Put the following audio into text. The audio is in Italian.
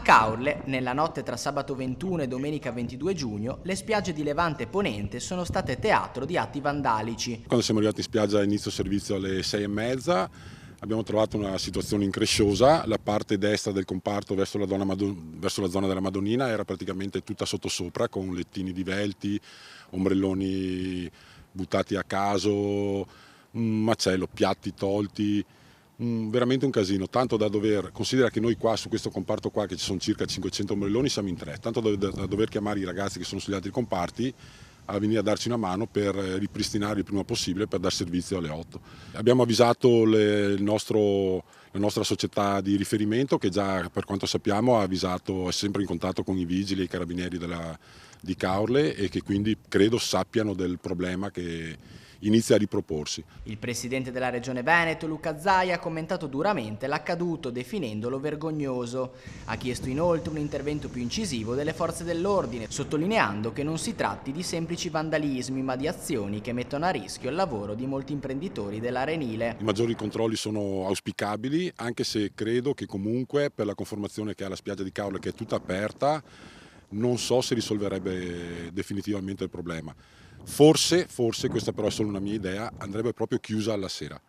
Caorle, nella notte tra sabato 21 e domenica 22 giugno, le spiagge di Levante e Ponente sono state teatro di atti vandalici. Quando siamo arrivati in spiaggia a inizio servizio alle 6:30 abbiamo trovato una situazione incresciosa. La parte destra del comparto verso la zona della Madonnina era praticamente tutta sottosopra, con lettini divelti, ombrelloni buttati a caso, un macello, piatti tolti, veramente un casino, tanto da dover, considera che noi qua su questo comparto qua, che ci sono circa 500 ombrelloni, siamo in 3, tanto da dover chiamare i ragazzi che sono sugli altri comparti a venire a darci una mano per ripristinare il prima possibile, per dar servizio alle 8. Abbiamo avvisato la nostra società di riferimento, che già per quanto sappiamo è sempre in contatto con i vigili e i carabinieri di Caorle, e che quindi credo sappiano del problema che inizia a riproporsi. Il presidente della Regione Veneto, Luca Zaia, ha commentato duramente l'accaduto definendolo vergognoso. Ha chiesto inoltre un intervento più incisivo delle forze dell'ordine, sottolineando che non si tratti di semplici vandalismi, ma di azioni che mettono a rischio il lavoro di molti imprenditori dell'arenile. I maggiori controlli sono auspicabili, anche se credo che comunque, per la conformazione che ha la spiaggia di Caorle, che è tutta aperta, non so se risolverebbe definitivamente il problema. Forse, questa però è solo una mia idea, andrebbe proprio chiusa alla sera.